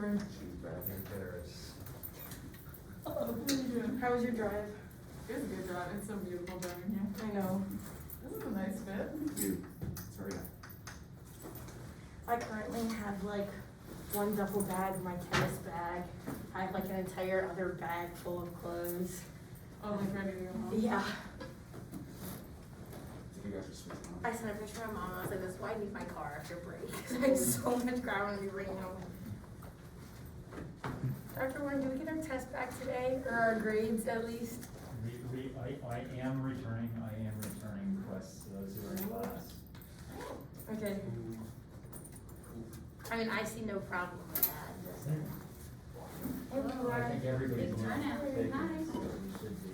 over. She's back in Paris. How was your drive? It was a good drive. It's so beautiful down in here. I know. This is a nice fit. You. Sorry. I currently have like one duffel bag, my chemist bag. I have like an entire other bag full of clothes. Oh, like ready to go home. Yeah. You guys are sweet. I sent a picture to my mom. I was like, "This is why I need my car after break." Because I have so much crap I'm gonna be bringing home. Dr. Warren, do we get our test back today, or our grades at least? I am returning requests to those who are in class. Okay. I mean, I see no problem with that. I think everybody's Big doing turnout. it. Hi. Should be.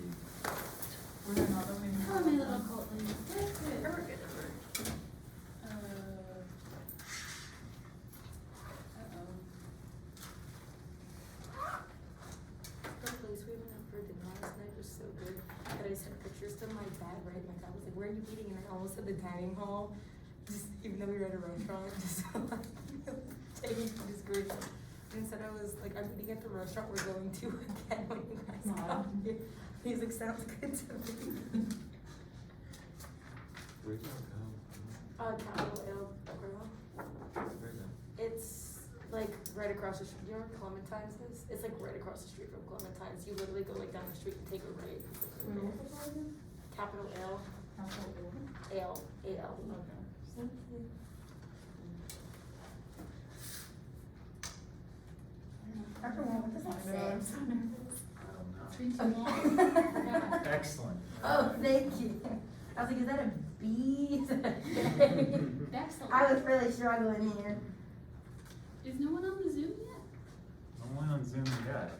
We're doing all those things. Hello, my little Colton. That's good. We're good at work. The place we went up for dinner last night was so good that I sent pictures to my dad, right? My dad was like, "Where are you eating?" And I almost said the dining hall, just even though we were at a restaurant, just taking this group. And instead I was like, "I'm eating at the restaurant we're going to again when you guys Wow. come here." He's like, "Sounds good to me." Where'd you go? Capital Ale Grill. Where's that? It's like right across the street. You know where Clementine's is? It's like right across the street from Clementine's. You literally go like down the street and take a right. Capital Ale. Ale. A-L. Okay. Dr. Warren, what does that I know, I'm say? so nervous. I don't know. It's been too long. Yeah. Excellent. Oh, thank you. I was like, is that a B? Is that a K? Excellent. I was really struggling here. Is no one on the Zoom yet? No one on Zoom yet.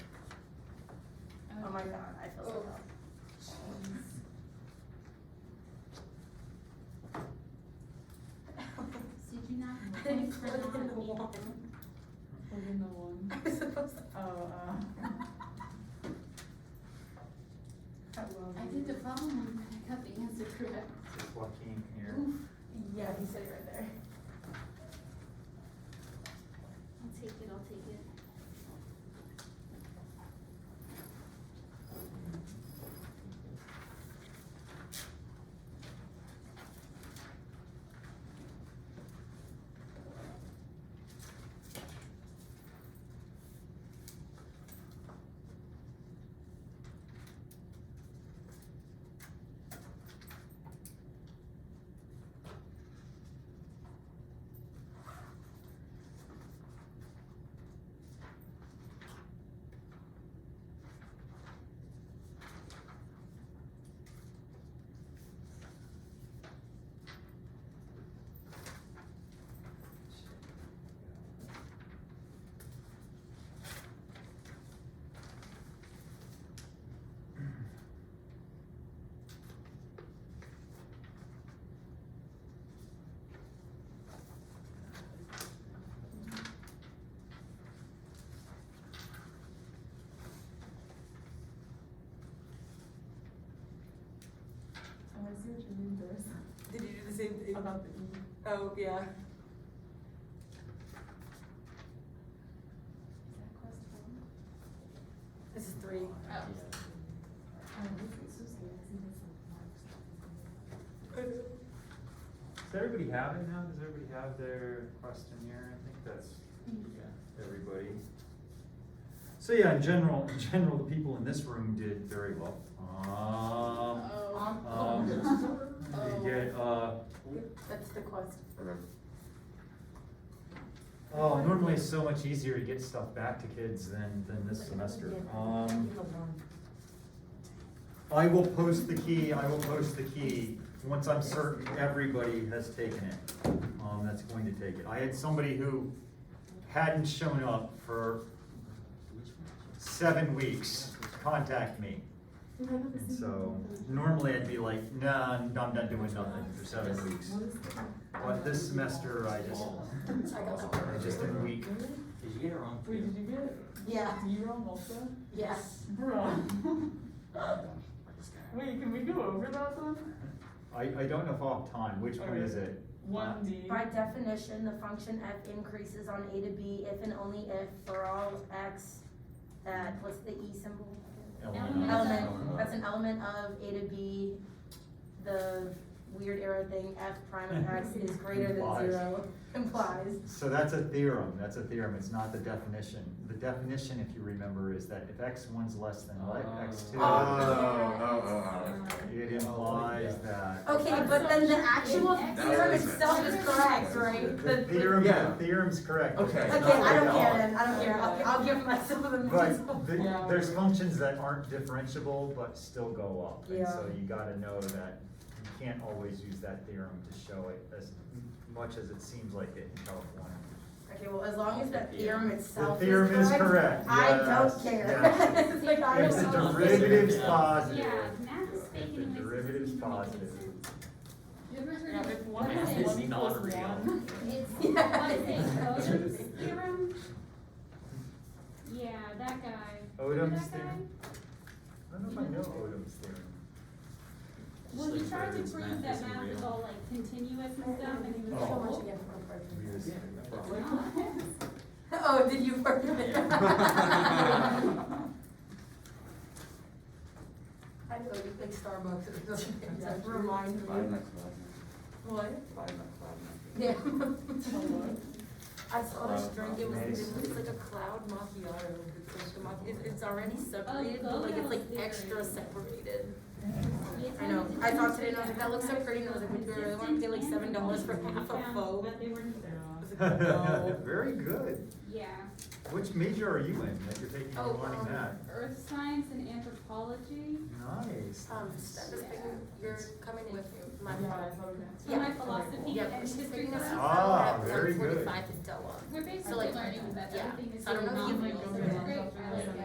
Oh my god, I feel so bad. Did you not? I didn't plug in the one. Plug in the one. I was supposed to. Oh, I love I you. did the phone one, but I got the answer correct. Is Joaquin here? Oof. Yeah, he said it right there. I'll take it, I'll take it. Oh, I see what you mean, Doris. Did you do the same thing? About the E. Oh, yeah. Is that quest one? This is 3. Oh. Oh, this is so scary. I see this like marks. Does everybody have it now? Does everybody have their questionnaire? I think that's, yeah, everybody. So yeah, in general, the people in this room did very well. They get, That's the quest. oh, normally it's so much easier to get stuff back to kids than this semester. I will post the key once I'm certain everybody has taken it, that's going to take it. I had somebody who hadn't shown up for 7 weeks contact me. And so normally I'd be like, nah, I'm done doing nothing for 7 weeks. But this semester I just did a week. Did you get it wrong? Wait, did you get it? Yeah. You wrong also? Yes. Bro. Wait, can we go over that then? I don't know if I'll have time. Which one is it? One D. By definition, the function f increases on a to b if and only if for all x at, what's the e symbol? Element, that's an element of a to b, the weird arrow thing, f prime of x is greater than Implies. 0, implies. So that's a theorem, it's not the definition. The definition, if you remember, is that if x1's less than x2, it implies that. Okay, but then the actual theorem itself is correct, right? The theorem's correct. Okay. Okay, I don't care then, I don't care, I'll give myself the But Yeah. there's functions that aren't differentiable but still go up. And Yeah. so you gotta know that you can't always use that theorem to show it as much as it seems like it in California. Okay, well, as long as that theorem itself The theorem is correct, I yes, don't care. yes. It's like, I If the don't know. derivative's positive. Yeah, math is If fake the anyways, so it derivative's doesn't make any positive. sense. You ever heard Yeah, of if one what is is it? one equals non-real. one. It's, Yeah. what is it, Odom's theorem? Yeah, that guy. Remember Odom's that guy? theorem? I don't know if I know Odom's theorem. Well, he Just like tried to Berg's prove that isn't math is real. all like continuous and stuff, and he was So like, much well, again for a person. We just- it's not. Oh, did you work with it? I know, you think Starbucks is just, it's like, remind me. What? Yeah. I saw this drink, it was like a cloud macchiato, it's already separated, but like it's like extra separated. I know, I thought today and I was like, that looks so pretty, and I was like, would you really wanna pay like $7 for half a faux? But they were I was like, no. Very good. Yeah, Which major are you in that you're taking Oh, wanting that? earth science and anthropology. Nice. This thing, you're coming in with my Yeah, I phone. thought So Yeah. my philosophy Yeah, and she's history picking us class. up Ah, at very good. 1:45 in Doha. We're basically So, like, learning that yeah. everything is So I don't so know if you non-real, so it's great. I like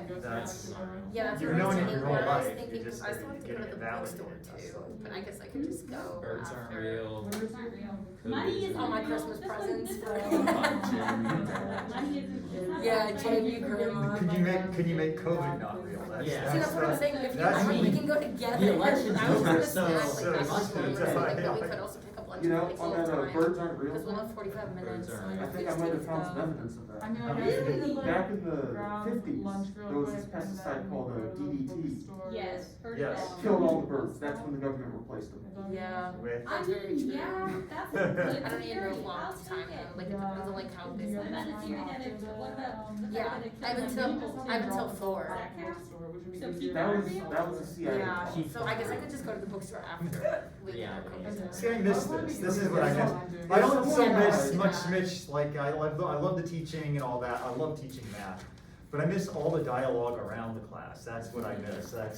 it. That's- Yeah, that's You've what I was known it thinking, your but whole I was life, thinking, you just I still have to go to get the it bookstore validated, too, so. but I guess I could just go Birds aren't after. real. It's not real. Could Money be. isn't All my real. Christmas This one- presents this for- one's not Jamie. real. Money isn't. it's not Yeah, real. Jamie, grandma. Can you make COVID not real? That's- Yeah. See, that's what I'm saying, if you That's want, we me. can go together. The election's I was over, gonna so- snack, so like, it's I was just- hungry, it's so, like, like- but we could also pick up lunch You know, like, on all that the time. birds aren't real. Because we'll have 45 minutes, Birds so aren't like, I think I just might have take, found some evidence of that. I mean, I Really? guess we could, like, Back in the grab 50s, lunch real there was quick this and pesticide then called go to the DDT. bookstore. Yes, heard Yes. that. Killed all the birds. That's when the government replaced them. Yeah. With- I mean, yeah, that's a good I don't even know theory. how long I'll it's time take it. though, like it depends on like how busy. What about the theory that it, what about the Yeah, fact that it I have kills until- people? I have until 4. So people That are was real? that was a CIA. Yeah, Keep so I guess I could just go to the bookstore after we get our Yeah. COVID. See, I miss this. This is what I miss. I don't so miss much, like, I love the teaching and all that. I love teaching math. But I miss all the dialogue around the class. That's what I miss. I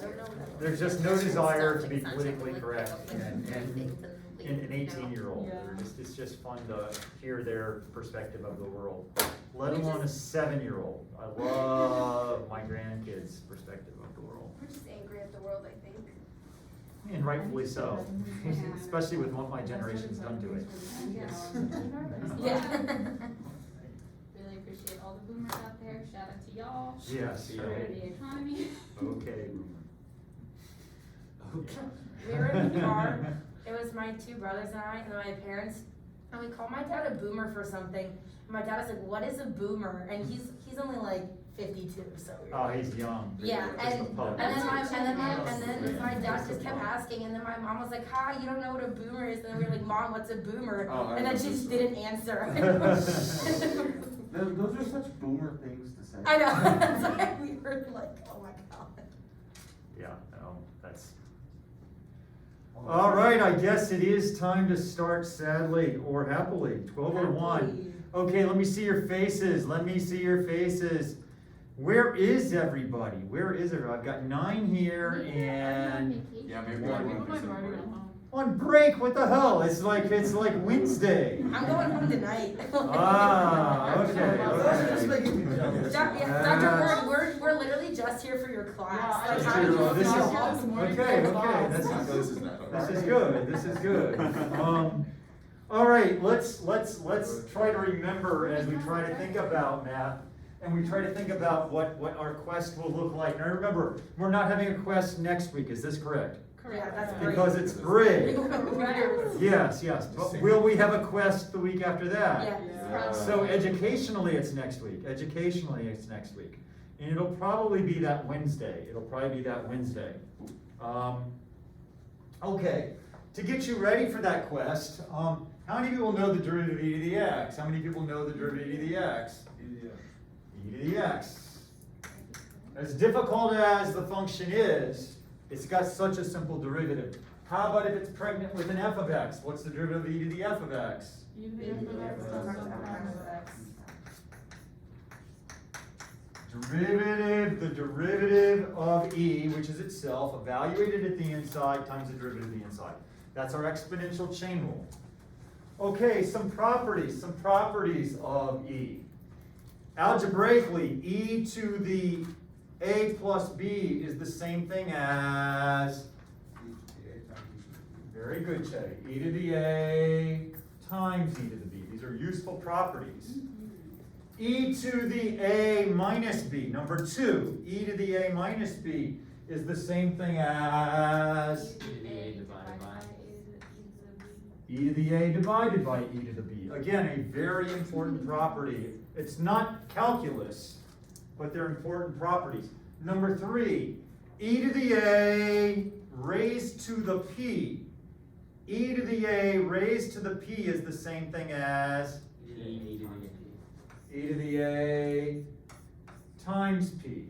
don't know. There's just no desire to be It's not politically like, correct pick up, like, and things and, in an you know. 18-year-old. Yeah. It's just fun to hear their perspective of the world, let We alone a just- 7-year-old. I love my grandkids' perspective of the world, We're just angry at the world, I think. and rightfully so, Yeah. especially with what my generation's done to it. Yeah. Really appreciate all the boomers out there. Shout out to y'all. Yes. For the economy. Okay. Okay. We were in the car, it was my 2 brothers and I, and my parents, and we called my dad a boomer for something. And my dad was like, what is a boomer? And he's only like 52, so. we were Oh, like- he's young. Yeah, Just and a pup. then my dad just kept asking, and then my mom was like, "Hi, you don't know what a boomer is?" And then we were like, "Mom, what's a boomer?" Oh, I And then know she this just one. didn't answer. Those are such boomer things to say. I know. That's why we were like, "Oh my god." Yeah, no, that's. All right, I guess it is time to start sadly or happily, 12:01. Okay, let me see your faces, Where is everybody? I've got 9 here and Yeah, maybe Yeah, one people would be might some already break. at home. on break, what the hell? It's like Wednesday. I'm going home tonight. Ah, okay. Dr. Word, we're literally just here for your class. Yeah, Like, I how do you just- this is- feel? okay, this is good. All right, let's try to remember as we try to think about math, and we try to think about what our quest will look like. Now remember, we're not having a quest next week, is this correct? Correct. that's because it's grid. Correct. Yes, yes, but will we have a quest the week after that? Yeah. So educationally, it's next week. Educationally, it's next week. And it'll probably be that Wednesday. Okay, to get you ready for that quest, how many people know the derivative of e to the x? How many people know the derivative of e to the x? E to the x. As difficult as the function is, it's got such a simple derivative. How about if it's pregnant with an f of x? What's the derivative of e to the f of x? You the F of X plus some prime of X. The derivative of e, which is itself, evaluated at the inside times the derivative of the inside. That's our exponential chain rule. Okay, some properties of e. Algebraically, e to the a plus b is the same thing as, very good, Chetty, e to the a times e to the b. These are useful properties. E to the a minus b, number 2, e to the a minus b is the same thing as A divided by. e to the a divided by e to the b. Again, a very important property. It's not calculus, but they're important properties. Number 3, e to the a raised to the p. E to the a raised to the p is the same thing as e to the a times p.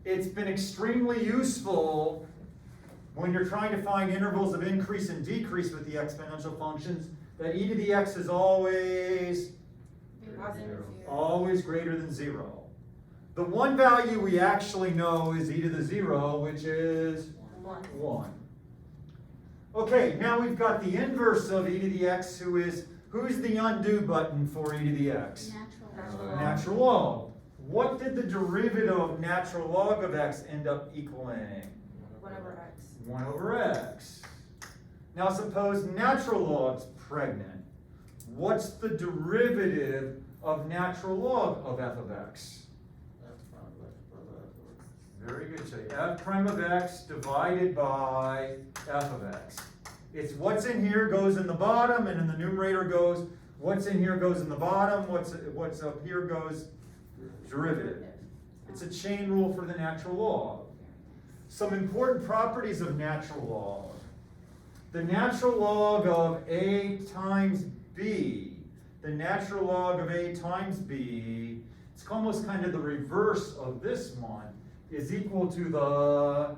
It's been extremely useful when you're trying to find intervals of increase and decrease with the exponential functions, that e to the x is always greater than 0. The one value we actually know is e to the 0, which is 1. Okay, now we've got the inverse of e to the x, who's the undo button for e to the x? Natural log. What did the derivative of natural log of x end up equaling? 1 over x. Now suppose natural log's pregnant. What's the derivative of natural log of f of x? Very good, Jay. F prime of x divided by f of x. It's what's in here goes in the bottom, and in the numerator goes, what's in here goes in the bottom, what's up here goes derivative. It's a chain rule for the natural log. Some important properties of natural log. The natural log of a times b, it's almost kind of the reverse of this one, is equal to the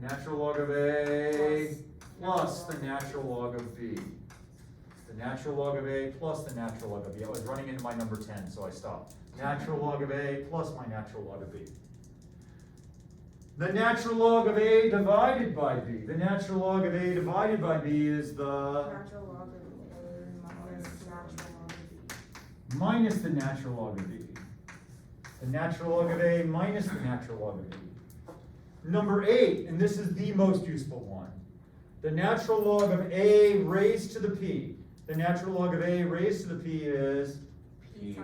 natural log of a plus the natural log of b. The natural log of a plus the natural log of b. I was running into my number 10, so I stopped. Natural log of a plus my natural log of b. The natural log of a divided by b. The natural log of a divided by b is the minus the natural log of b. The natural log of a minus the natural log of b. Number 8, and this is the most useful one. The natural log of a raised to the p. The natural log of a raised to the p is p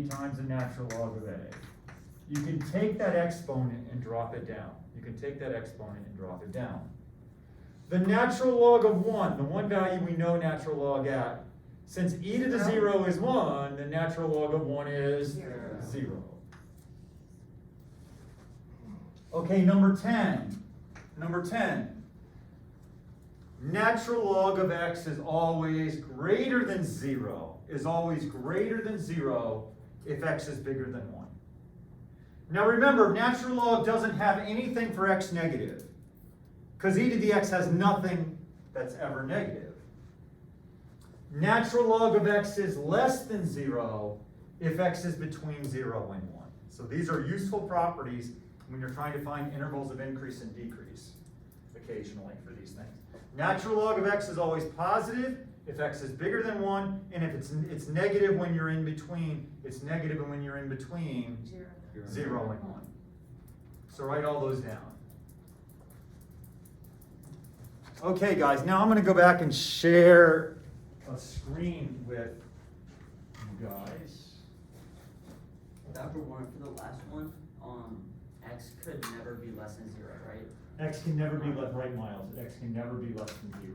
times the natural log of a. You can take that exponent and drop it down. The natural log of 1, the one value we know natural log at, since e to the 0 is 1, the natural log of 1 is 0. Okay, number 10. Natural log of x is always greater than 0. If x is bigger than 1. Now remember, natural log doesn't have anything for x negative, because e to the x has nothing that's ever negative. Natural log of x is less than 0 if x is between 0 and 1. So these are useful properties when you're trying to find intervals of increase and decrease occasionally for these things. Natural log of x is always positive if x is bigger than 1, and if it's negative when you're in between, 0 and 1. So write all those down. Okay, guys, now I'm going to go back and share a screen with you guys. Dr. Warren, for the last one, x could never be less less than 0, right? X can never be less, right, Miles, X can never be less than 0.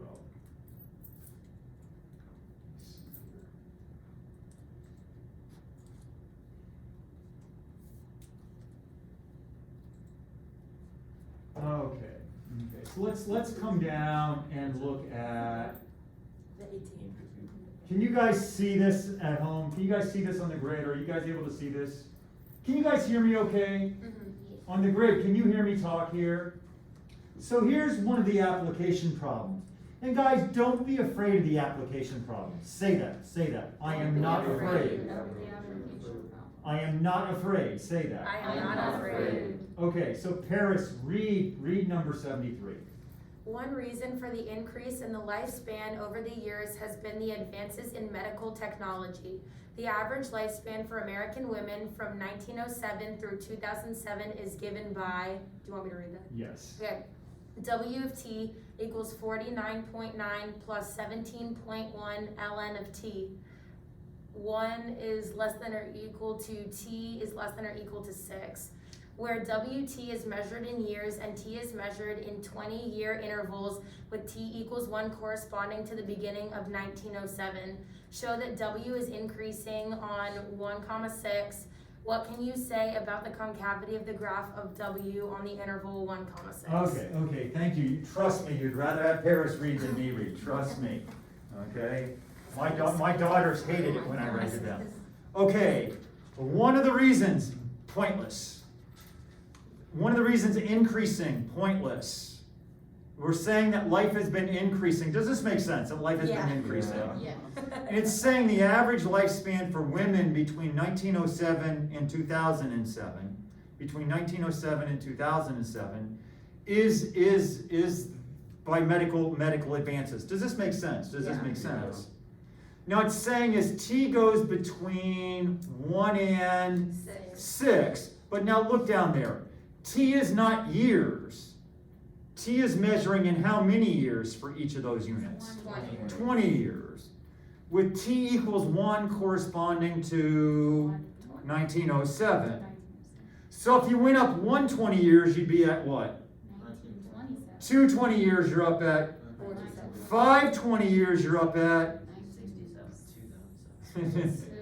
Okay, so let's come down and look at, The 18. can you guys see this at home? Can you guys see this on the grid? Are you guys able to see this? Can you guys hear me okay? Mm-hmm. On the grid, can you hear me talk here? So here's one of the application problems. And guys, don't be afraid of the application problems. Say that. I am not afraid. I am not afraid, say that. I am not afraid. Okay, so Paris, read number 73. One reason for the increase in the lifespan over the years has been the advances in medical technology. The average lifespan for American women from 1907 through 2007 is given by, do you want me to read that? Yes. Okay. W of t equals 49.9 plus 17.1 ln of t. 1 is less than or equal to t is less than or equal to 6. Where WT is measured in years and T is measured in 20-year intervals with T equals 1 corresponding to the beginning of 1907. Show that W is increasing on 1,6. What can you say about the concavity of the graph of W on the interval 1,6? Okay, thank you. Trust me, you'd rather have Paris read than me read, trust me. Okay? My daughters hated it when I read to them. Okay, one of the reasons, pointless. One of the reasons increasing, pointless. We're saying that life has been increasing. Does this make sense, that life has been increasing? Yeah. And it's saying the average lifespan for women between 1907 and 2007, between 1907 and 2007, is by medical advances. Does this make sense? Does this make sense? Now it's saying as T goes between 1 and 6, but now look down there. T is not years. T is measuring in how many years for each of those units? 20 years. With T equals 1 corresponding to 1907. So if you went up 120 years, you'd be at what? 220 years, you're up at. 520 years, you're up at.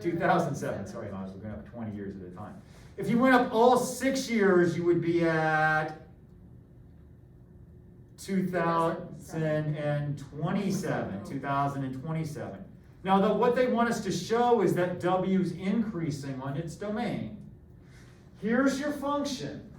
2007, sorry, Hans, we're going up 20 years at a time. If you went up all 6 years, you would be at 2027. Now, what they want us to show is that W is increasing on its domain. Here's your function.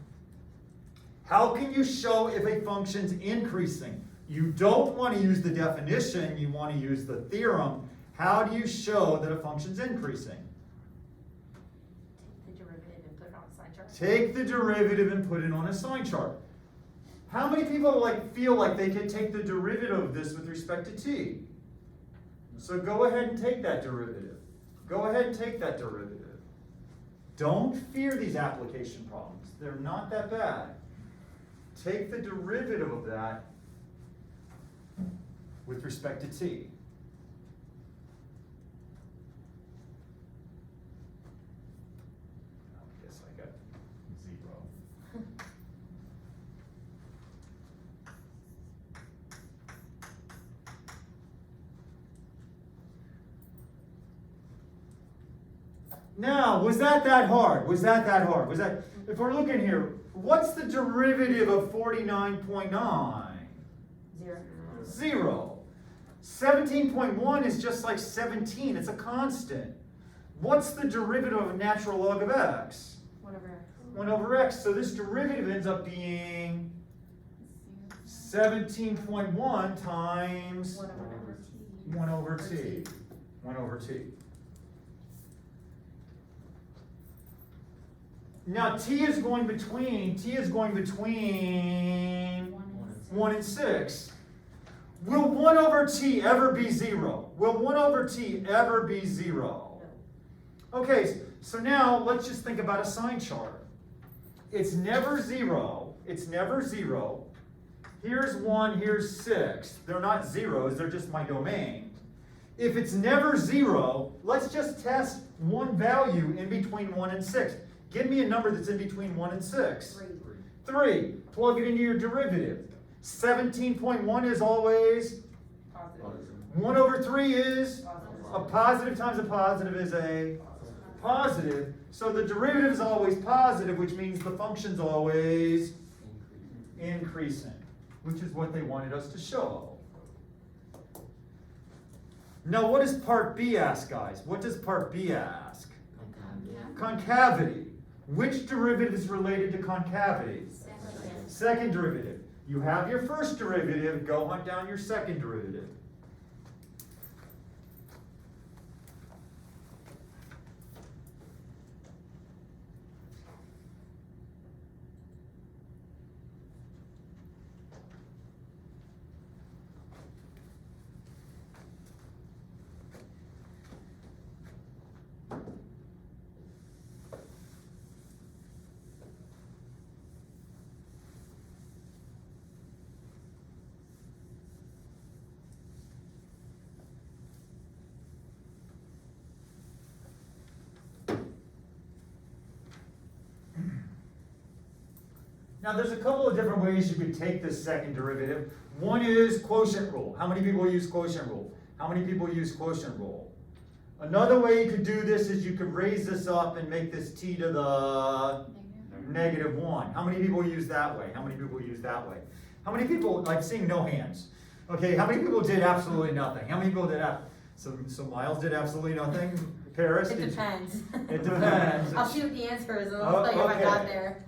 How can you show if a function's increasing? You don't want to use the definition, you want to use the theorem. How do you show that a function's increasing? Take the derivative and put it on a sign chart. Take the derivative and put it on a sign chart. How many people feel like they can take the derivative of this with respect to t? So go ahead and take that derivative. Go ahead and take that derivative. Don't fear these application problems. They're not that bad. Take the derivative of that with respect to t. I guess I got 0. Now, was that hard? If we're looking here, what's the derivative of 49.9? 0. 17.1 is just like 17, it's a constant. What's the derivative of natural log of x? 1 over x. So this derivative ends up being 17.1 times 1 over t. 1 over t. Now t is going between 1 and 6. Will 1 over t ever be 0? Will 1 over t ever be 0? Okay, so now let's just think about a sign chart. It's never 0. It's never 0. Here's 1, here's 6. They're not zeros, they're just my domain. If it's never 0, let's just test one value in between 1 and 6. Give me a number that's in between 1 and 6. 3. 3. Plug it into your derivative. 17.1 is always, Positive. 1 over 3 is, Positive. a positive times a positive is a positive. So the derivative is always positive, which means the function's always increasing, which is what they wanted us to show. Now, what does part B ask, guys? What does part B ask? Concavity. Which derivative is related to concavity? Second derivative. You have your first derivative, go hunt down your second derivative. Now, there's a couple of different ways you could take this second derivative. One is quotient rule. How many people use quotient rule? How many people use quotient rule? Another way you could do this is you could raise this up and make this t to the -1. How many people use that way? How many people use that way? How many people, I'm seeing no hands. Okay, how many people did absolutely nothing? How many people did, so Miles did absolutely nothing? Paris? It did you- depends. It depends. I'll shoot the answers and Oh, I'll tell you if I got okay. there.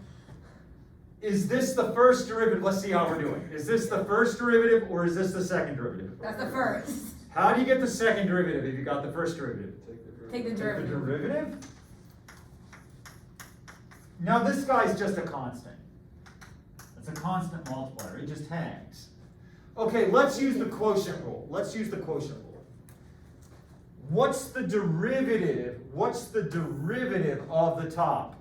Is this the first derivative? Let's see how we're doing. Is this the first derivative or is this the second derivative? That's the first. How do you get the second derivative if you got the first derivative? Take the Take the derivative. derivative? Now this guy's just a constant. It's a constant multiplier, it just hangs. Okay, let's use the quotient rule. Let's use the quotient rule. What's the derivative? What's the derivative of the top?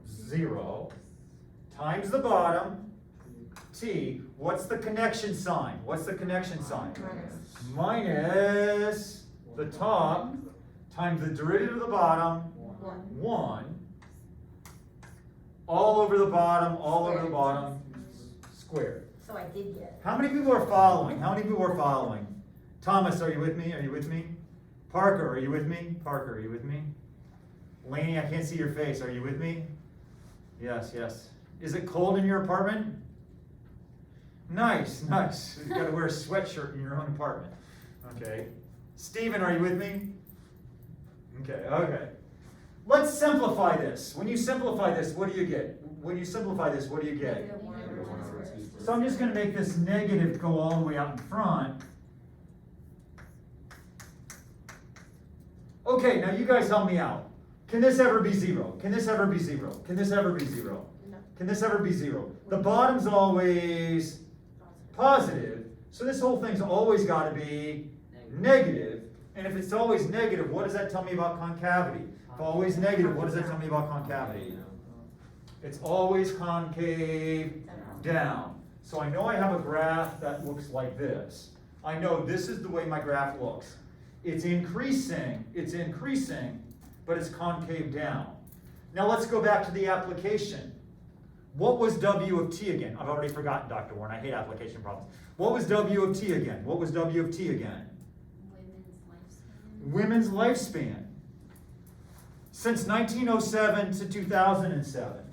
0 times the bottom, t. What's the connection sign? What's the connection sign? Minus the top times the derivative of the bottom, 1. All over the bottom, all over the bottom, squared. So I did get it. How many people are following? How many people are following? Thomas, are you with me? Are you with me? Parker, are you with me? Parker, are you with me? Laney, I can't see your face. Are you with me? Yes, yes. Is it cold in your apartment? Nice, nice. You've got to wear a sweatshirt in your own apartment. Okay. Stephen, are you with me? Okay, okay. Let's simplify this. When you simplify this, what do you get? When you simplify this, what do you get? So I'm just going to make this negative go all the way out in front. Okay, now you guys help me out. Can this ever be 0? Can this ever be 0? Can this ever be 0? No. Can this ever be 0? The bottom's always positive, so this whole thing's always got to be negative. And if it's always negative, what does that tell me about concavity? If always negative, what does that tell me about concavity? It's always concave down. So I know I have a graph that looks like this. I know this is the way my graph looks. It's increasing, but it's concave down. Now let's go back to the application. What was W of t again? I've already forgotten, Dr. Warren. I hate application problems. What was W of t again? What was W of t again? Women's lifespan. Since 1907 to 2007.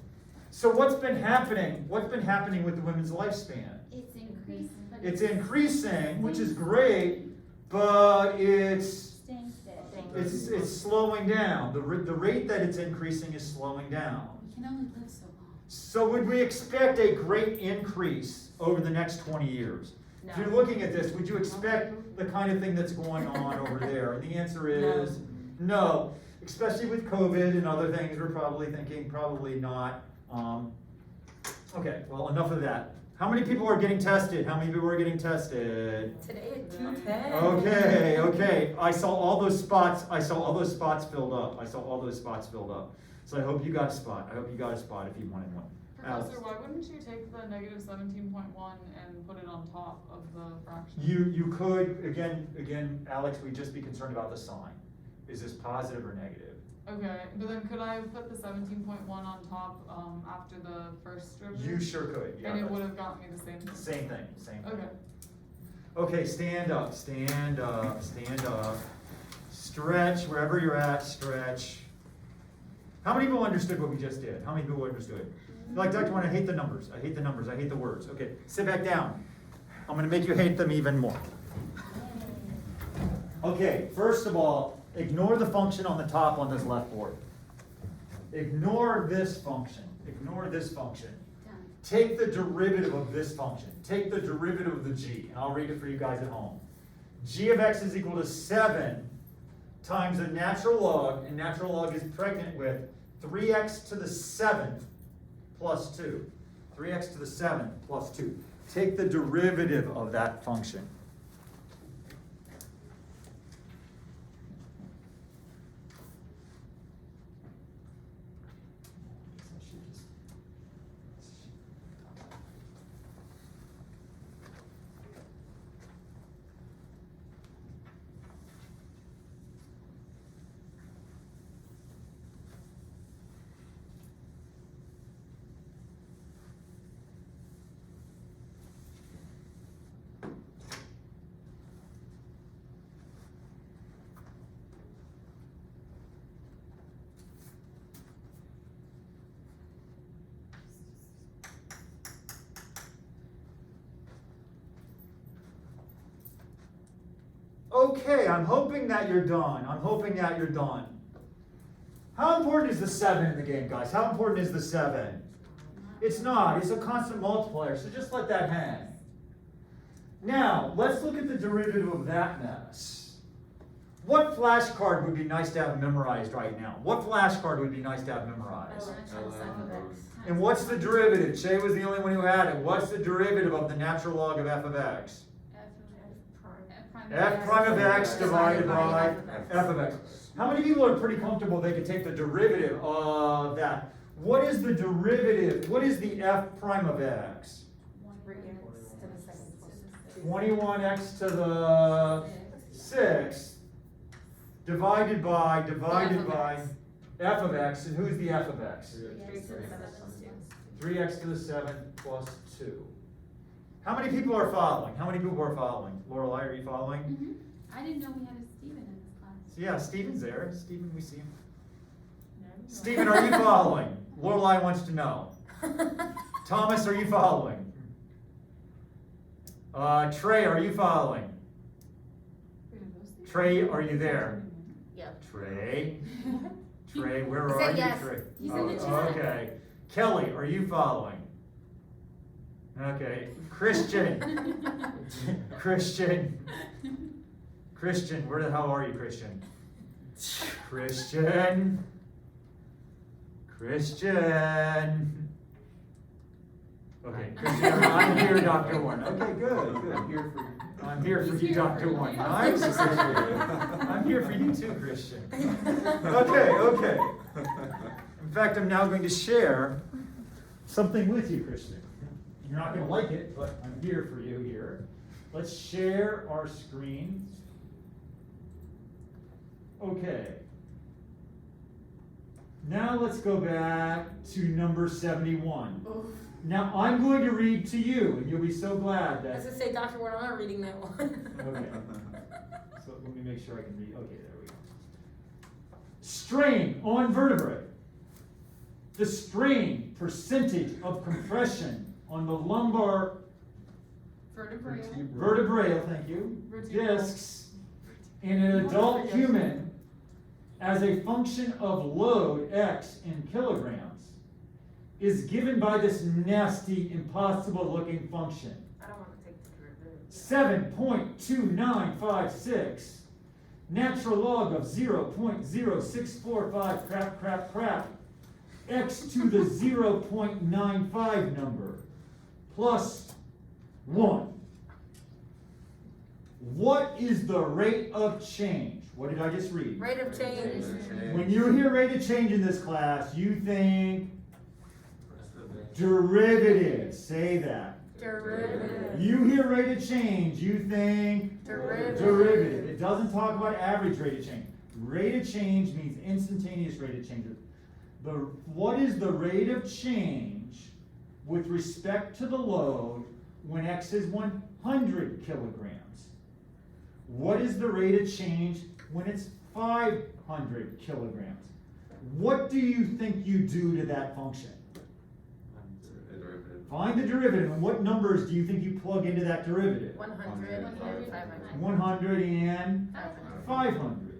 So what's been happening? What's been happening with the women's lifespan? It's increasing. But It's increasing, which is great, but it's staying steady. it's slowing down. The rate that it's increasing is slowing down. We can only live so long. So would we expect a great increase over the next 20 years? No. If you're looking at this, would you expect the kind of thing that's going on over there? And the answer is no. Especially with COVID and other things, we're probably thinking probably not. Okay, well, enough of that. How many people are getting tested? How many people are getting tested? Today at 2:10. Okay, okay. I saw all those spots filled up. So I hope you got a spot. I hope you got a spot if you wanted one. Alex. Professor, why wouldn't you take the negative 17.1 and put it on top of the fraction? You could, again, Alex, we'd just be concerned about the sign. Is this positive or negative? Okay, but then could I put the 17.1 on top, after the first derivative? You sure could, yeah. And it would have gotten me the same thing? Same thing, same thing. Okay. Okay, stand up, stand up, stand up. Stretch, wherever you're at, stretch. How many people understood what we just did? How many people understood? Like, Dr. Warren, I hate the numbers, I hate the numbers, I hate the words. Okay, sit back down. I'm gonna make you hate them even more. Okay, first of all, ignore the function on the top on this left board. Ignore this function, ignore this function. Take the derivative of this function. Take the derivative of the g, and I'll read it for you guys at home. G of x is equal to 7 times the natural log, and natural log is pregnant with 3x to the 7th plus 2. 3x to the 7th plus 2. Take the derivative of that function. Okay, I'm hoping that you're done. I'm hoping that you're done. How important is the 7 in the game, guys? How important is the 7? It's not. It's a constant multiplier, so just let that hang. Now, let's look at the derivative of that mess. What flashcard would be nice to have memorized right now? What flashcard would be nice to have memorized? And what's the derivative? Shay was the only one who had it. What's the derivative of the natural log of f of x? F prime of x divided by f of x. How many people are pretty comfortable they could take the derivative of that? What is the derivative? What is the f prime of x? 21x to the 6th divided by f of x. And who's the f of x? 3x to the 7th plus 2. How many people are following? How many people are following? Lorelei, are you following? Mm-hmm. I didn't know we had a Stephen in this class. Yeah, Stephen's there. Stephen, we see him. Stephen, are you following? Lorelei wants to know. Thomas, are you following? Trey, are you following? Trey, are you there? Yep. Trey? Trey, where He are said you, yes. Trey? He's in the chat. Okay. Kelly, are you following? Okay. Christian. Christian, where the hell are you, Christian? Christian. Okay, Christian, I'm here, Dr. Warren. Okay, good. I'm here for you, Dr. Warren. Nice. I'm here for you too, Christian. Okay. In fact, I'm now going to share something with you, Christian. You're not going to like it, but I'm here for you here. Let's share our screen. Okay. Now let's go back to number 71. Oof. Now I'm going to read to you, and you'll be so glad I that... was gonna say, Dr. Warren, I'm not reading that one. Okay. So let me make sure I can read. Okay, there we go. Strain on vertebrae. The strain percentage of compression on the lumbar vertebrae, thank you, Vertebral. discs in an adult human as a function of load x in kilograms is given by this nasty, impossible looking function. I don't wanna take the derivative. 7.2956, natural log of 0.0645, crap, x to the 0.95 number, plus 1. What is the rate of change? What did I just read? Rate of change. When you hear rate of change in this class, you think derivative. Say that. Derivative. You hear rate of change, you think Derivative. derivative. It doesn't talk about average rate of change. Rate of change means instantaneous rate of change. What is the rate of change with respect to the load when x is 100 kilograms? What is the rate of change when it's 500 kilograms? What do you think you do to that function? Find the derivative, and what numbers do you think you plug into that derivative? 100 and 500. 100 and 500.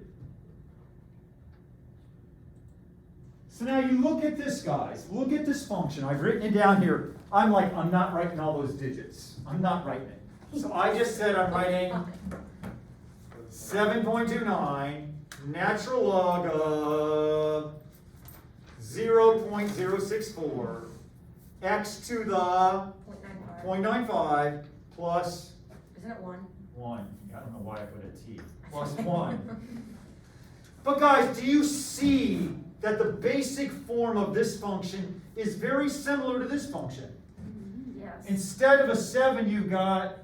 So now you look at this, guys. Look at this function. I've written it down here. I'm not writing all those digits. I'm not writing it. So I just said I'm writing 7.29 natural log of 0.064 x to the 0.95 plus Isn't it 1? 1. I don't know why I put a t. Plus 1. But guys, do you see that the basic form of this function is very similar to this function? Yes. Instead of a 7, you've got,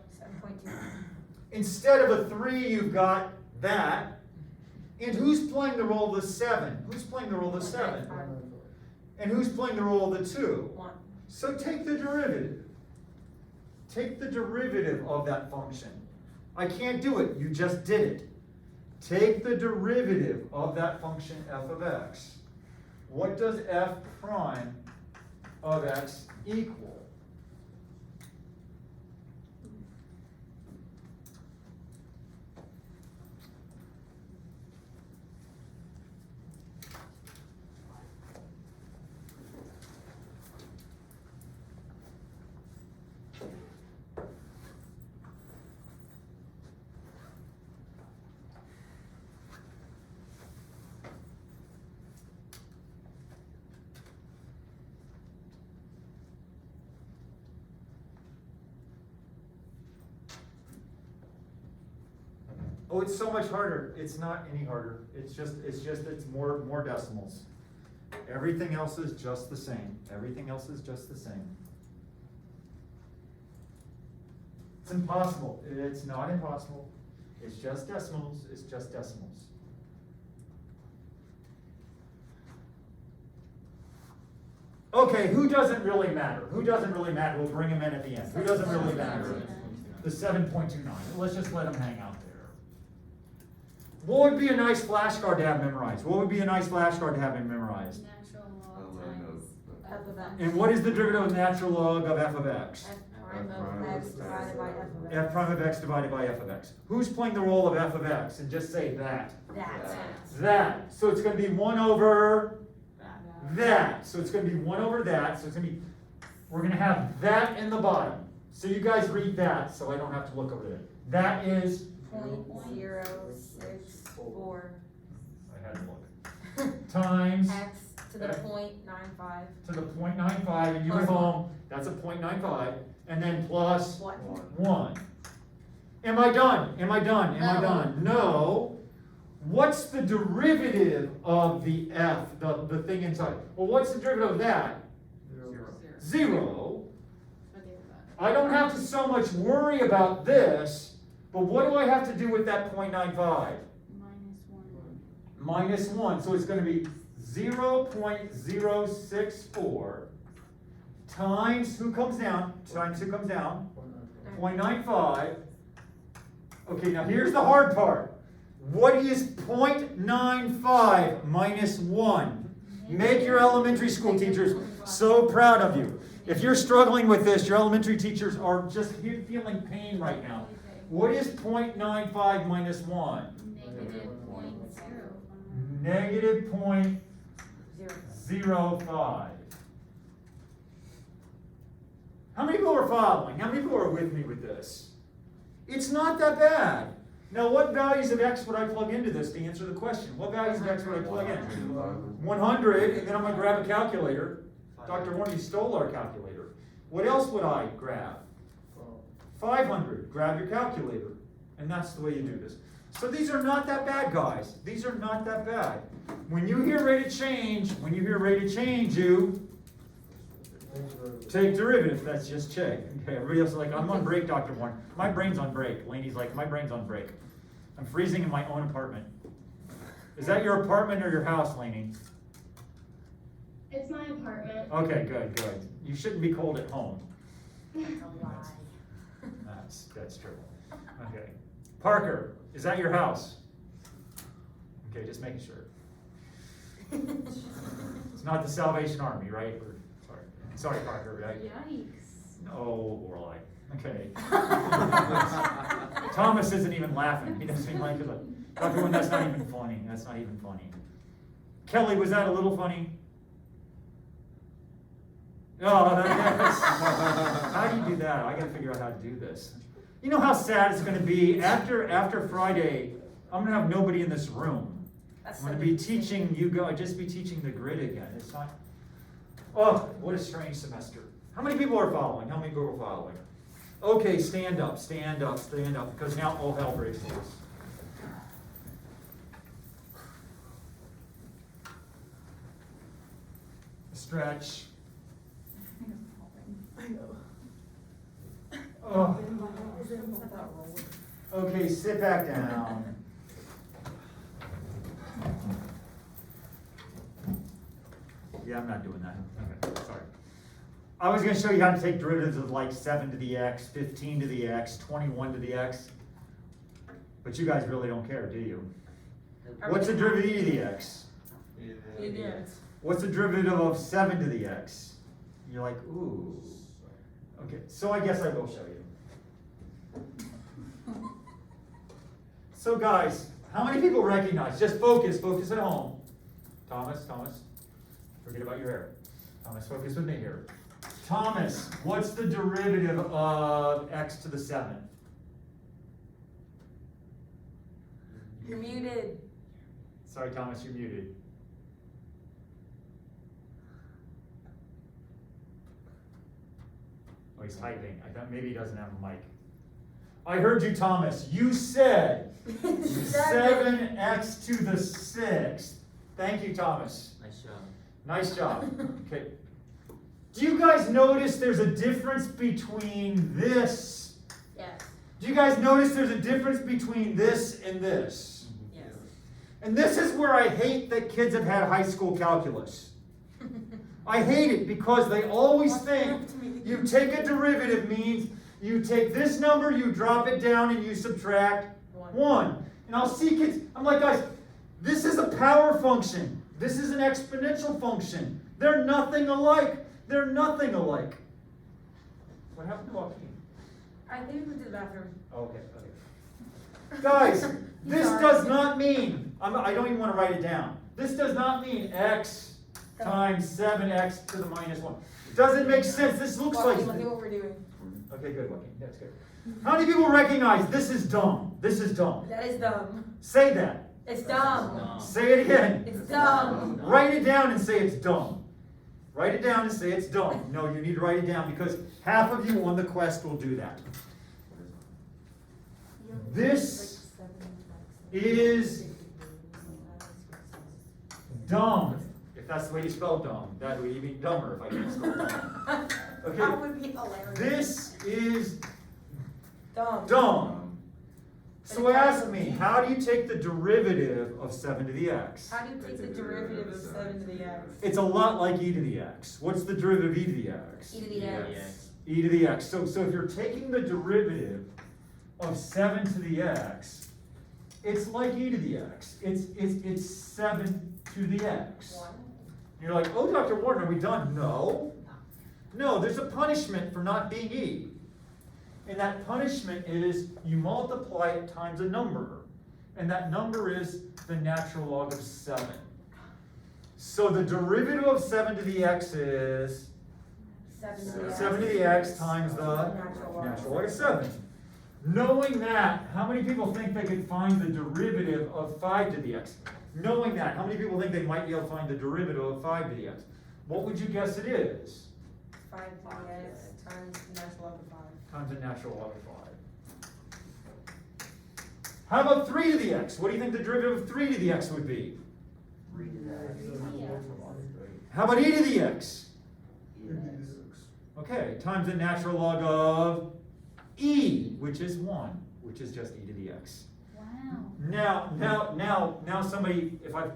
7.2. instead of a 3, you've got that. And who's playing the role of the 7? Who's playing the role of the 7? And who's playing the role of the 2? 1. So take the derivative. Take the derivative of that function. I can't do it, you just did it. Take the derivative of that function f of x. What does f prime of x equal? Oh, it's so much harder. It's not any harder. It's more decimals. Everything else is just the same. Everything else is just the same. It's impossible. It's not impossible. It's just decimals. It's just decimals. Okay, who doesn't really matter? Who doesn't really matter? We'll bring him in at the end. Who doesn't really matter? The 7.29. Let's just let him hang out there. What would be a nice flashcard to have memorized? What would be a nice flashcard to have him memorized? Natural log times. F of x. And what is the derivative of natural log of f of x? F prime of x divided by f of x. F prime of x divided by f of x. Who's playing the role of f of x? And just say that. That. That. So it's going to be 1 over that. So it's going to be 1 over that. So it's going to be, we're going to have that in the bottom. So you guys read that so I don't have to look over there. That is, 0.064 I had to look, times x to the 0.95 to the 0.95, and you at Plus home, that's a 0.95, and then plus 1. 1. Am I done? Am I done? Am I No. done? No. What's the derivative of the f, the thing inside? Well, what's the derivative of that? 0. I don't have to so much worry about this, but what do I have to do with that 0.95? Minus 1. Minus 1, so it's going to be 0.064 times, who comes down? Times who comes down? 0.95. Okay, now here's the hard part. What is 0.95 minus 1? Make your elementary school teachers so proud of you. If you're struggling with this, your elementary teachers are just feeling pain right now. What is 0.95 minus 1? Negative 0.05. Negative 0.05. How many people are following? How many people are with me with this? It's not that bad. Now, what values of x would I plug into this to answer the question? What values of x would I plug in? 100, and then I'm going to grab a calculator. Dr. Warren, you stole our calculator. What else would I grab? 500. Grab your calculator. And that's the way you do this. So these are not that bad, guys. These are not that bad. When you hear rate of change, you take derivative. That's just check. Okay, everybody else is like, I'm on break, Dr. Warren. My brain's on break. Lainey's like, my brain's on break. I'm freezing in my own apartment. Is that your apartment or your house, Lainey? It's my apartment. Okay, good, good. You shouldn't be cold at home. A lie. That's true. Okay. Parker, is that your house? Okay, just making sure. It's not the Salvation Army, right? Or, sorry, Parker, right? Yikes. No, Lorelai. Okay. Thomas isn't even laughing. He doesn't even like it. Dr. Wynn, that's not even funny. That's not even funny. Kelly, was that a little funny? Oh, how do you do that? I gotta figure out how to do this. You know how sad it's gonna be after Friday. I'm gonna have nobody in this room. I'm gonna be teaching you guys. Just be teaching the grid again. It's not. Oh, what a strange semester. How many people are following? How many people are following? Okay, stand up, stand up, stand up, because now all hell breaks loose. Stretch. I know. Oh. Is it about that roll? Okay, sit back down. Yeah, I'm not doing that. Okay, sorry. I was going to show you how to take derivatives of like 7 to the x, 15 to the x, 21 to the x. But you guys really don't care, do you? What's the derivative of the x? Yes. What's the derivative of 7 to the x? You're like, ooh. Okay, so I guess I will show you. So guys, how many people recognize? Just focus at home. Thomas, forget about your hair. Thomas, focus with me here. Thomas, what's the derivative of x to the 7th? You're muted. Sorry, Thomas, you're muted. Oh, he's typing. I thought maybe he doesn't have a mic. I heard you, Thomas. You said 7x to the 6th. Thank you, Thomas. Nice job. Nice job. Okay. Do you guys notice there's a difference between this? Yes. Do you guys notice there's a difference between this and this? Yes. And this is where I hate that kids have had high school calculus. I hate it because they always think you take a derivative means you take this number, you drop it down, and you subtract 1. And I'll see kids, I'm like, guys, this is a power function. This is an exponential function. They're nothing alike. They're nothing alike. What happened to Joaquin? I think we went to the bathroom. Okay. Guys, this does not mean, I don't even want to write it down. This does not mean x times 7x to the minus 1. It doesn't make sense. This looks like... Look at what we're doing. Okay, good, Joaquin. That's good. How many people recognize this is dumb? This is dumb. That is dumb. Say that. It's dumb. Say it again. It's dumb. Write it down and say it's dumb. Write it down and say it's dumb. No, you need to write it down because half of you on the quest will do that. This is dumb. If that's the way you spell dumb, that would be dumber if I didn't spell dumb. That Okay, would be hilarious. this is Dumb. dumb. So ask me, how do you take the derivative of 7 to the x? How do you take the derivative of 7 to the x? It's a lot like e to the x. What's the derivative of e to the x? E to the x. E to the x. So if you're taking the derivative of 7 to the x, it's like e to the x. It's 7 to the x. 1. You're like, oh, Dr. Warden, are we done? No. No, there's a punishment for not being e. And that punishment is you multiply it times a number. And that number is the natural log of 7. So the derivative of 7 to the x is 7 to the x times the natural log of 7. Knowing that, how many people think they could find the derivative of 5 to the x? Knowing that, how many people think they might be able to find the derivative of 5 to the x? What would you guess it is? 5 to the x times the natural log of 5. Times the natural log of 5. How about 3 to the x? What do you think the derivative of 3 to the x would be? How about e to the x? Okay, times the natural log of e, which is 1, which is just e to the x. Wow. Now somebody, if I, do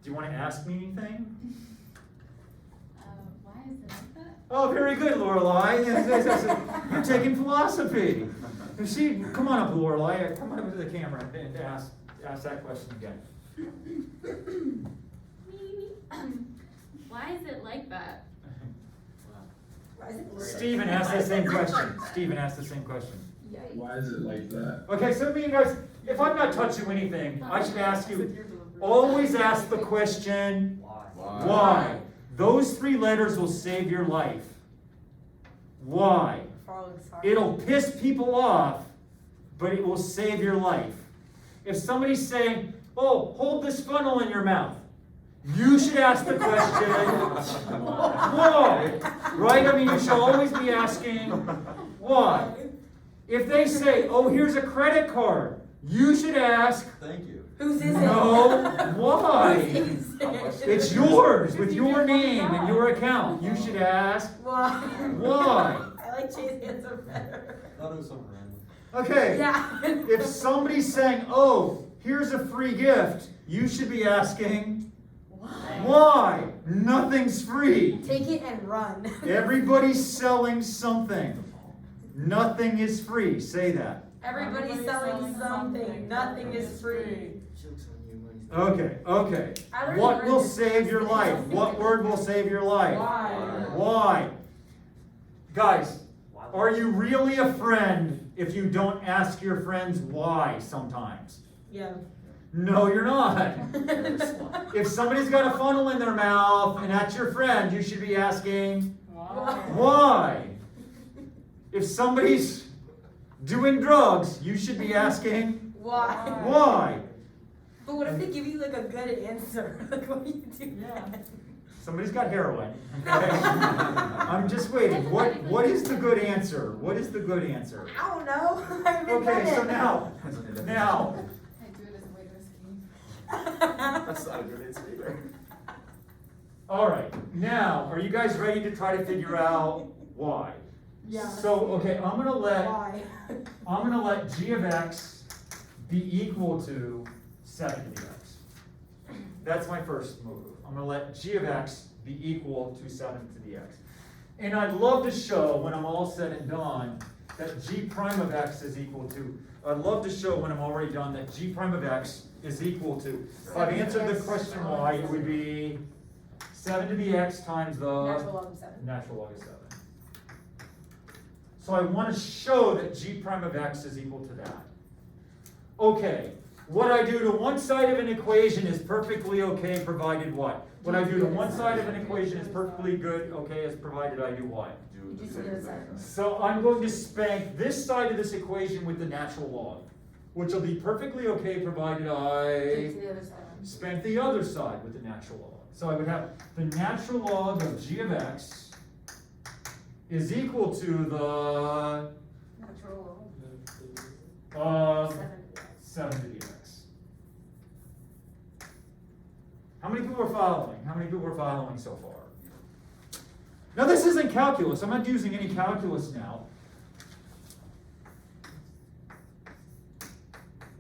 you want to ask me anything? Why is it like that? Oh, very good, Lorelei. You're taking philosophy. You see, come on up, Lorelei. Come on up to the camera and ask that question again. Why is it like that? Why is it blurry? Stephen asked the same question. Stephen asked the same question. Yikes. Why is it like that? Okay, so you guys, if I'm not touching anything, I should ask you, always ask the question, Why? why? Those 3 letters will save your life. Why? Following sorry. It'll piss people off, but it will save your life. If somebody's saying, oh, hold this funnel in your mouth, you should ask the question, why? Right? I mean, you should always be asking, why? If they say, oh, here's a credit card, you should ask, Thank you. Whose is it? no, why? Whose is it? It's yours, with your name and your account. You should ask, Why? why? I like Chase answer better. I thought it was something random. Okay. Yeah. If somebody's saying, oh, here's a free gift, you should be asking, why? Nothing's free. Take it and run. Everybody's selling something. Nothing is free. Say that. Everybody's selling something. Nothing is free. Joke's on you, money's Okay. I learned What the will word save your life? What word will save your life? Why? Why? Guys, Why? are you really a friend if you don't ask your friends why sometimes? Yeah. No, you're not. If somebody's got a funnel in their mouth and that's your friend, you should be asking, Wow. why? If somebody's doing drugs, you should be asking, Why? why? But what if they give you like a good answer? Like what do you do? Yeah. Somebody's got heroin. Okay? I'm just waiting. What is the good answer? What is the good answer? I don't know. I haven't done Okay, so it. now, I do it as a way to scheme. That's not a good answer either. all right. Now, are you guys ready to try to figure out why? Yeah. So, okay, I'm gonna Why? let g of x be equal to 7 to the x. That's my first move. I'm gonna let g of x be equal to 7 to the x. And I'd love to show, when I'm all said and done, that g prime of x is equal to, I'd love to show when I'm already done that g prime of x is equal to, if I've answered the question why, it would be 7 to the x times the Natural log of 7. natural log of 7. So I want to show that g prime of x is equal to that. Okay, what I do to one side of an equation is perfectly okay, provided what? What I do to one side of an equation is perfectly good, okay, as provided I do what? Do You just do the other side. So I'm going to spank this side of this equation with the natural log, which will be perfectly okay, provided To I the other side. spank the other side with the natural log. So I would have the natural log of g of x is equal to the Natural log. 7 to the x. 7 to the x. How many people are following? How many people are following so far? Now this isn't calculus. I'm not using any calculus now.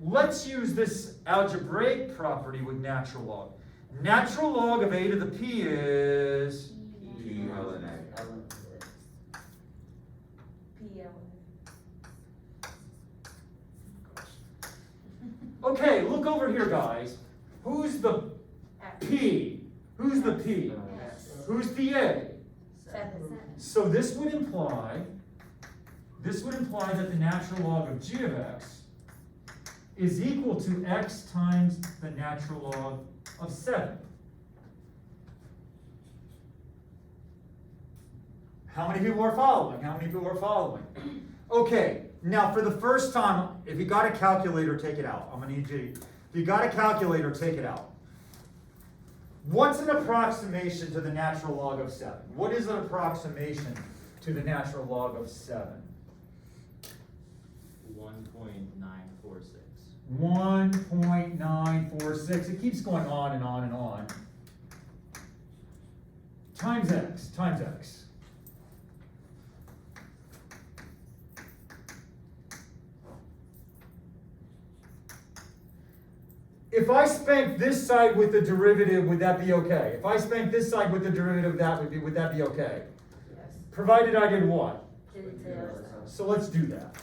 Let's use this algebraic property with natural log. Natural log of a to the p is P ln A. PL. okay, look over here, guys. Who's the p? Who's the p? Yes. Who's the a? 7. So this would imply that the natural log of g of x is equal to x times the natural log of 7. How many people are following? How many people are following? Okay, now for the first time, if you got a calculator, take it out. I'm gonna need you, if you got a calculator, take it out. What's an approximation to the natural log of 7? What is an approximation to the natural log of 7? 1.946. 1.946. It keeps going on and on and on. Times x, times x. if I spank this side with the derivative, would that be okay? If I spank this side with the derivative, would that be okay? Yes. Provided I did what? Did it to the other side? So let's do that.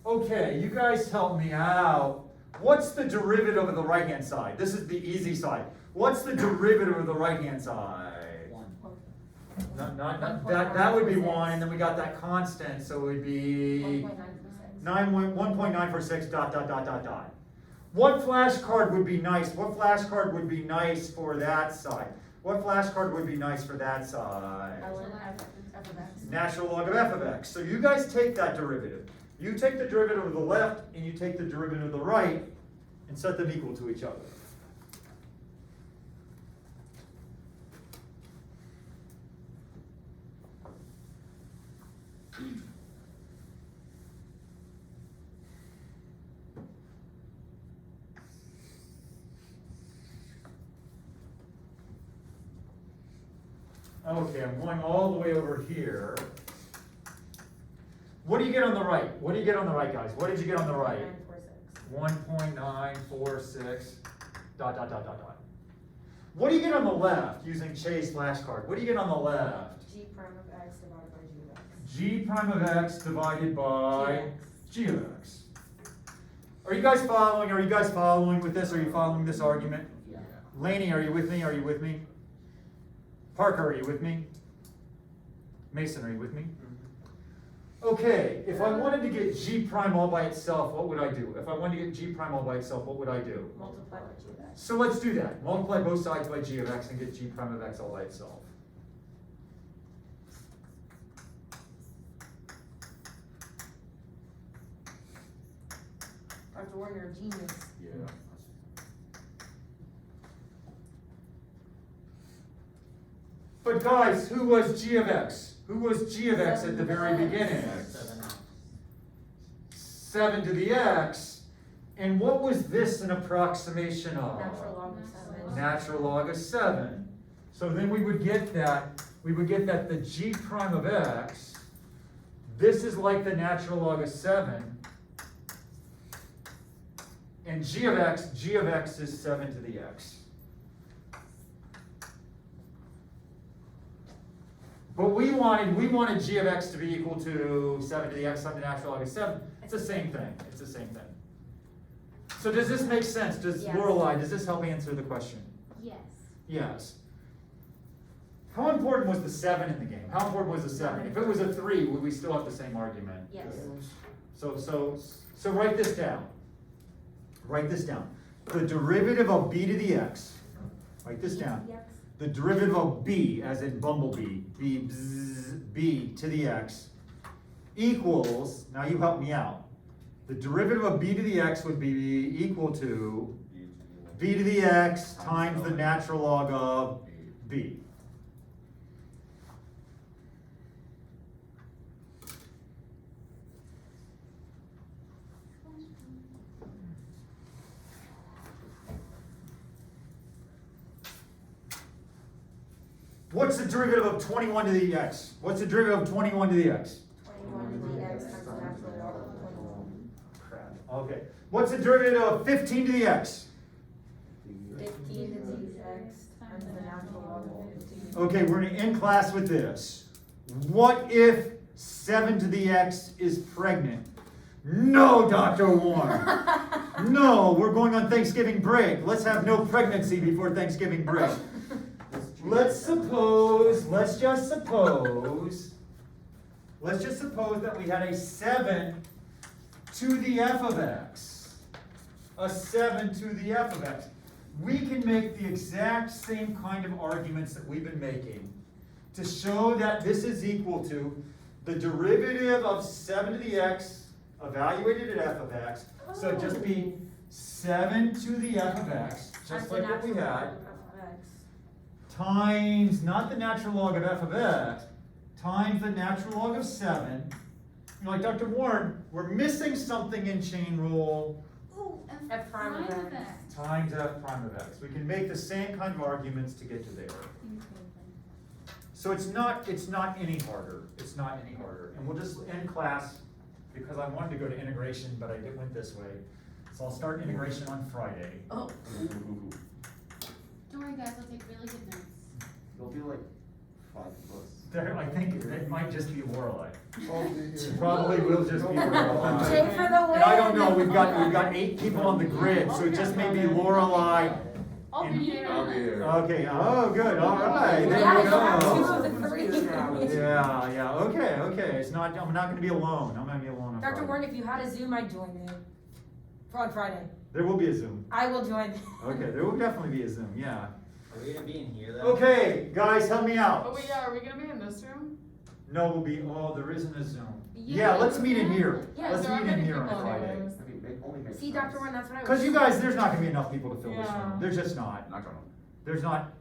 Okay, you guys help me out. What's the derivative of the right-hand side? This is the easy side. What's the derivative of the right-hand side? That would be 1, and then we got that constant, so it would be 1.946 ... What flashcard would be nice? What flashcard would be nice for that side? What flashcard would be nice for that side? F of X. Natural log of f of x. So you guys take that derivative. You take the derivative of the left and you take the derivative of the right and set them equal to each other. Okay, I'm going all the way over here. What do you get on the right? What do you get on the right, guys? What did you get on the right? 1.946 ... What do you get on the left using Chase flashcard? What do you get on the left? G prime of X divided by G of X. G prime of x divided by G g of x. Are you guys following? Are you guys following with this? Are you following this argument? Yeah. Laney, are you with me? Are you with me? Parker, are you with me? Mason, are you with me? Okay, if I wanted to get g prime all by itself, what would I do? If I wanted to get g prime all by itself, what would I do? Multiply by G of X. So let's do that. Multiply both sides by g of x and get g prime of x all by itself. Dr. Warren, you're a genius. Yeah. But guys, who was g of x? Who was g of x at the very beginning? 7 to the x. And what was this an approximation of? Natural log of 7. Natural log of 7. So then we would get that the g prime of x, this is like the natural log of 7. And g of x is 7 to the x. But we wanted g of x to be equal to 7 to the x on the natural log of 7. It's the same thing. It's the same thing. So does this make sense? Does Yes. Lorelei, does this help answer the question? Yes. Yes. How important was the 7 in the game? How important was the 7? If it was a 3, would we still have the same argument? Yes. So write this down. Write this down. The derivative of b to the x. Write this down. Yes. The derivative of b, as in bumblebee, b to the x, equals, now you help me out. The derivative of b to the x would be equal to b to the x times the natural log of b. What's the derivative of 21 to the x? What's the derivative of 21 to the x? 21 to the X times the natural log of 21. Crap. Okay. What's the derivative of 15 to the x? 15 to the X times the natural log of 15. Okay, we're gonna end class with this. What if 7 to the x is pregnant? No, Dr. Warren. No, we're going on Thanksgiving break. Let's have no pregnancy before Thanksgiving break. Let's just suppose that we had a 7 to the f of x. A 7 to the f of x. We can make the exact same kind of arguments that we've been making to show that this is equal to the derivative of 7 to the x evaluated at f of x. So it'd just be 7 to the f of x, just like what we had, times, not the natural log of f of x, times the natural log of 7, You're like, Dr. Warren, we're missing something in chain rule Ooh, F prime of of X. X. times f prime of x. We can make the same kind of arguments to get to there. So it's not any harder. It's not any harder. And we'll just end class because I wanted to go to integration, but I went this way. So I'll start integration on Friday. Oh, Don't worry, guys, I'll take really good notes. It'll be like 5+. There, I think it might just be Lorelei. I'll be here. Probably will just be Lorelei. Jake for the win. And I don't know, we've got 8 people on the grid, so it just may be Lorelei. I'll be And- here. I'll be here. Okay, oh, good, all right, there Yeah, you you have two go. of the three. Yeah, okay, I'm not gonna be alone, I'm gonna be alone on Dr. Friday. Warren, if you had a Zoom, I'd join it. On Friday. There will be a Zoom. I will join. Okay, there will definitely be a Zoom, yeah. Are we gonna be in here though? Okay, guys, help me out. Oh wait, yeah, are we gonna be in this room? No, there isn't a Zoom. Yeah, Yeah, let's meet in here. Yeah, Let's there aren't meet in many here on people Friday. anyways. I mean, only makes See, sense. Dr. Warren, that's what I was. Cause you guys, there's not gonna be enough people to fill this Yeah. room. There's just not. Not gonna. There's not.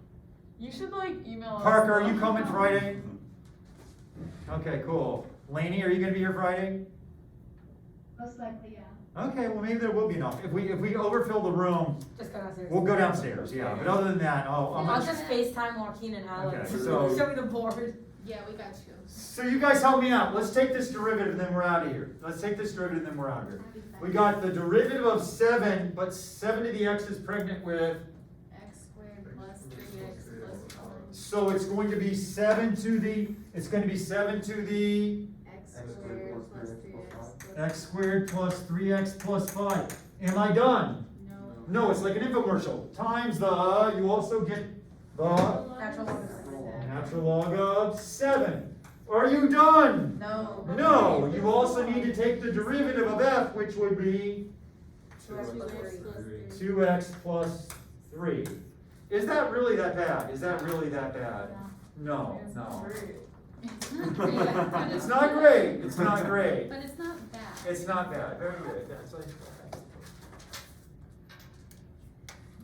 You should like email us. Parker, are you the- coming Friday? Okay, cool. Laney, are you gonna be here Friday? Most likely, yeah. Okay, well, maybe there will be enough. If we overfill the room, Just go downstairs. we'll go downstairs, yeah. But other than that, I'll just FaceTime Joaquin and Alex. Okay, so- Show me the board. Yeah, we got you. So you guys help me out. Let's take this derivative and then we're out of here. Let's take this derivative and then we're out of here. That'd be fun. We got the derivative of 7, but 7 to the x is pregnant with, X squared plus 3x plus 4. so it's going to be 7 to the, X squared plus 3x x squared plus 3x plus 5. Am I done? No. No, it's like an infomercial. Times the, you also get the Natural log of 7. natural log of 7. Are you done? No. No, you also need to take the derivative of f, which would be 2x plus 3. Is that really that bad? Is that really that bad? No, It's no. great. It's not great. but It's not great, it's not great. But it's not bad. It's not bad, very good. That's like-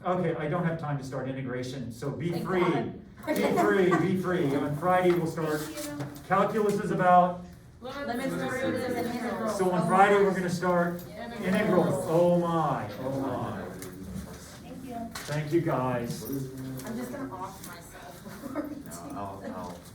Okay, I don't have time to start integration, so be Thank free. God. Be free, be free. On Friday, we'll start. Calculus is about, Limits, derivatives, and integrals. so on Friday, we're gonna start Integrals. integrals. Oh my, oh my. Thank you. Thank you, guys. I'm just gonna off myself.